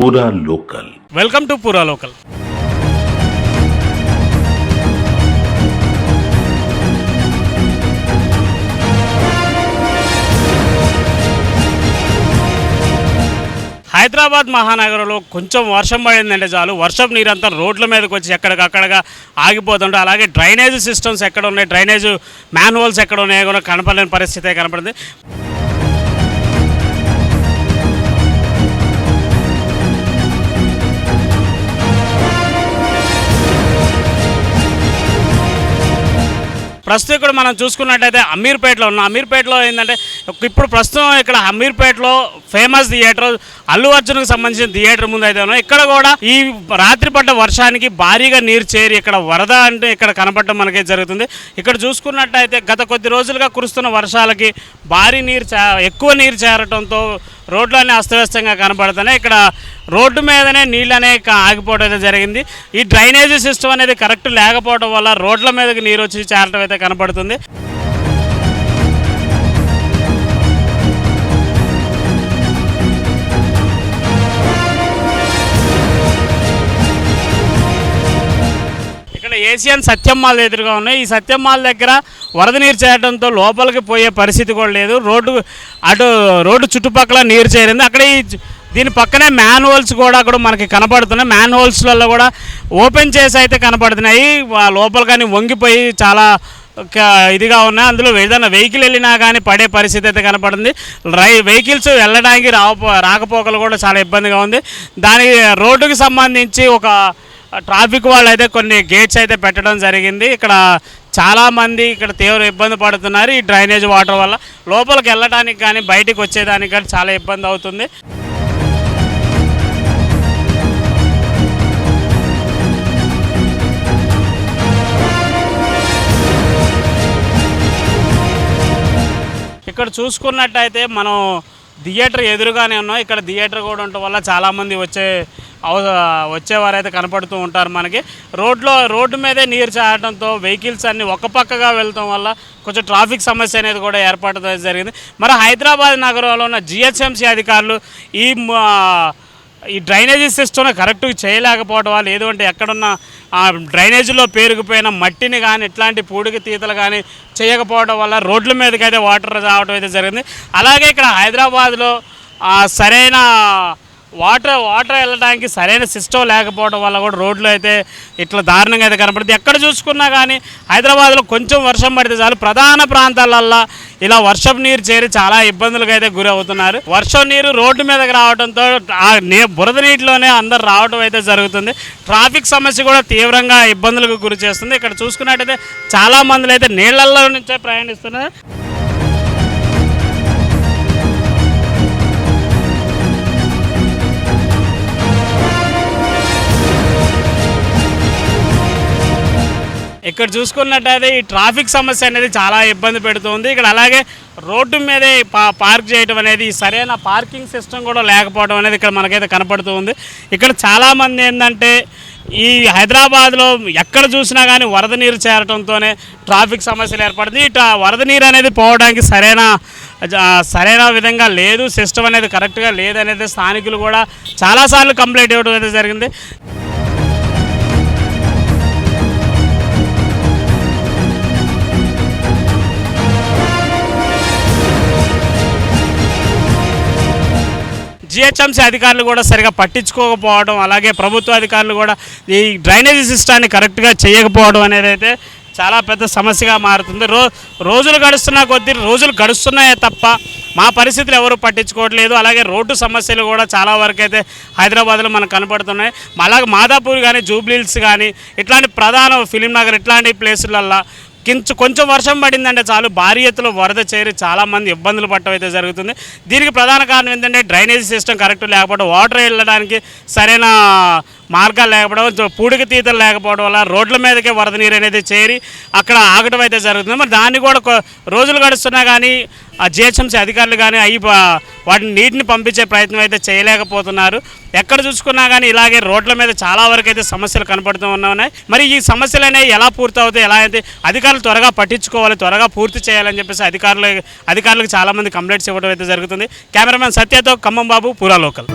పూరా local. Welcome to పూరా local. Hyderabad మహానగరంలో కొంచెం వర్షం పడిందంటే చాలు వర్షం నీరంతా రోడ్ల మీదకి వచ్చి ఎక్కడికక్కడగా ఆగిపోతుంటే, అలాగే డ్రైనేజ్ సిస్టమ్స్ ఎక్కడ ఉన్నాయి, డ్రైనేజ్ మ్యాన్ హోల్స్ ఎక్కడ ఉన్నాయో కూడా కనపడలేని పరిస్థితి కనపడింది. ప్రస్తుతం ఇక్కడ మనం చూసుకున్నట్టయితే అమీర్పేటలో ఉన్నాం. అమీర్పేటలో ఏంటంటే ఇప్పుడు ప్రస్తుతం ఇక్కడ అమీర్పేటలో ఫేమస్ థియేటర్ అల్లు అర్జున్కి సంబంధించిన థియేటర్ ముందు అయితే ఉన్నాం. ఇక్కడ కూడా ఈ రాత్రి పడ్డ వర్షానికి భారీగా నీరు చేరి ఇక్కడ వరద అంటే ఇక్కడ కనపడటం మనకి జరుగుతుంది. ఇక్కడ చూసుకున్నట్టయితే గత కొద్ది రోజులుగా కురుస్తున్న వర్షాలకి భారీ నీరు ఎక్కువ నీరు చేరటంతో రోడ్లన్నీ అస్తవ్యస్తంగా కనపడుతున్నాయి. ఇక్కడ రోడ్డు మీదనే నీళ్ళు అనేవి ఆగిపోవడం అయితే జరిగింది. ఈ డ్రైనేజీ సిస్టమ్ అనేది కరెక్ట్ లేకపోవడం వల్ల రోడ్ల మీదకి నీరు వచ్చి చేరటం అయితే కనపడుతుంది. ఇక్కడ ఏషియన్ సత్యం మాల్ ఎదురుగా ఉన్నాయి. ఈ సత్యం మాల్ దగ్గర వరద నీరు చేరడంతో లోపలికి పోయే పరిస్థితి కూడా లేదు. రోడ్డు చుట్టుపక్కల నీరు చేరింది. అక్కడ దీని పక్కనే మ్యాన్ హోల్స్ కూడా అక్కడ మనకి కనపడుతున్నాయి. మ్యాన్ హోల్స్లలో కూడా ఓపెన్ చేసి అయితే కనపడుతున్నాయి. లోపల కానీ వంగిపోయి చాలా ఇదిగా ఉన్నాయి. అందులో ఏదైనా వెహికల్ వెళ్ళినా కానీ పడే పరిస్థితి అయితే కనపడుతుంది. వెహికల్స్ వెళ్ళడానికి రాకపోకలు కూడా చాలా ఇబ్బందిగా ఉంది. దానికి రోడ్డుకి సంబంధించి ఒక ట్రాఫిక్ వాళ్ళు అయితే కొన్ని గేట్స్ అయితే పెట్టడం జరిగింది. ఇక్కడ చాలామంది ఇక్కడ తీవ్ర ఇబ్బంది పడుతున్నారు. ఈ డ్రైనేజ్ వాటర్ వల్ల లోపలికి వెళ్ళడానికి కానీ బయటికి వచ్చేదానికి కానీ చాలా ఇబ్బంది అవుతుంది. ఇక్కడ చూసుకున్నట్టయితే మనం థియేటర్ ఎదురుగానే ఉన్నాం. ఇక్కడ థియేటర్ కూడా ఉండటం వల్ల చాలామంది వచ్చేవారైతే కనపడుతూ ఉంటారు. మనకి రోడ్డు మీదే నీరు చేరడంతో వెహికల్స్ అన్నీ ఒక పక్కగా వెళ్ళటం వల్ల కొంచెం ట్రాఫిక్ సమస్య అనేది కూడా ఏర్పడడం జరిగింది. మరి హైదరాబాద్ నగరంలో ఉన్న జిహెచ్ఎంసీ అధికారులు ఈ డ్రైనేజీ సిస్టమ్ కరెక్ట్గా చేయలేకపోవడం వల్ల, ఏదంటే ఎక్కడున్న డ్రైనేజీలో పేరుకుపోయిన మట్టిని కానీ ఇట్లాంటి పూడికి తీతలు కానీ చేయకపోవడం వల్ల రోడ్ల మీదకి అయితే వాటర్ రావడం అయితే జరిగింది. అలాగే ఇక్కడ హైదరాబాద్లో సరైన వాటర్ వెళ్ళడానికి సరైన సిస్టమ్ లేకపోవడం వల్ల కూడా రోడ్లు అయితే ఇట్లా దారుణంగా అయితే కనపడుతుంది. ఎక్కడ చూసుకున్నా కానీ హైదరాబాద్లో కొంచెం వర్షం పడితే చాలు ప్రధాన ప్రాంతాలల్లో ఇలా వర్షం నీరు చేరి చాలా ఇబ్బందులకు అయితే గురి అవుతున్నారు. వర్షం నీరు రోడ్డు మీదకి రావడంతో బురద నీటిలోనే అందరు రావడం అయితే జరుగుతుంది. ట్రాఫిక్ సమస్య కూడా తీవ్రంగా ఇబ్బందులకు గురి చేస్తుంది. ఇక్కడ చూసుకున్నట్టయితే చాలా మంది అయితే నీళ్ళల్లో నుంచే ప్రయాణిస్తున్నారు. ఇక్కడ చూసుకున్నట్టయితే ఈ ట్రాఫిక్ సమస్య అనేది చాలా ఇబ్బంది పెడుతుంది. ఇక్కడ అలాగే రోడ్డు మీదే పార్క్ చేయడం అనేది సరైన పార్కింగ్ సిస్టమ్ కూడా లేకపోవడం అనేది ఇక్కడ మనకైతే కనపడుతూ ఉంది. ఇక్కడ చాలామంది ఏంటంటే ఈ హైదరాబాద్లో ఎక్కడ చూసినా కానీ వరద నీరు చేరడంతోనే ట్రాఫిక్ సమస్యలు ఏర్పడుతుంది. వరద నీరు అనేది పోవడానికి సరైన విధంగా లేదు, సిస్టమ్ అనేది కరెక్ట్గా లేదనేది స్థానికులు కూడా చాలాసార్లు కంప్లైంట్ ఇవ్వడం అయితే జరిగింది. జిహెచ్ఎంసీ అధికారులు కూడా సరిగా పట్టించుకోకపోవడం, అలాగే ప్రభుత్వ అధికారులు కూడా ఈ డ్రైనేజీ సిస్టాన్ని కరెక్ట్గా చేయకపోవడం అనేది అయితే చాలా పెద్ద సమస్యగా మారుతుంది. రోజులు గడుస్తున్నాయే తప్ప మా పరిస్థితులు ఎవరు పట్టించుకోవట్లేదు. అలాగే రోడ్డు సమస్యలు కూడా చాలా వరకు అయితే హైదరాబాద్లో మనకు కనపడుతున్నాయి. అలాగే మాదాపూర్ కానీ జూబ్లీహిల్స్ కానీ ఇట్లాంటి ప్రధాన ఫిలిం నగర్ ఇట్లాంటి ప్లేసులల్లో కొంచెం వర్షం పడిందంటే చాలు భారీ ఎత్తులో వరద చేరి చాలామంది ఇబ్బందులు పడటం అయితే జరుగుతుంది. దీనికి ప్రధాన కారణం ఏంటంటే డ్రైనేజీ సిస్టమ్ కరెక్ట్ లేకపోవడం, వాటర్ వెళ్ళడానికి సరైన మార్గాలు లేకపోవడం, పూడికి తీతలు లేకపోవడం వల్ల రోడ్ల మీదకే వరద నీరు అనేది చేరి అక్కడ ఆగటం అయితే జరుగుతుంది. మరి దాన్ని కూడా రోజులు గడుస్తున్నా కానీ ఆ జిహెచ్ఎంసీ అధికారులు కానీ వాటిని నీటిని పంపించే ప్రయత్నం అయితే చేయలేకపోతున్నారు. ఎక్కడ చూసుకున్నా కానీ ఇలాగే రోడ్ల మీద చాలా వరకు అయితే సమస్యలు కనపడుతూ ఉన్నాయి. మరి ఈ సమస్యలు అనేవి ఎలా పూర్తవుతాయి, ఎలా అయితే అధికారులు త్వరగా పట్టించుకోవాలి, త్వరగా పూర్తి చేయాలని చెప్పేసి అధికారులకు చాలామంది కంప్లైంట్స్ ఇవ్వడం అయితే జరుగుతుంది. కెమెరామెన్ సత్యతో ఖమ్మం బాబు, పూరా లోకల్.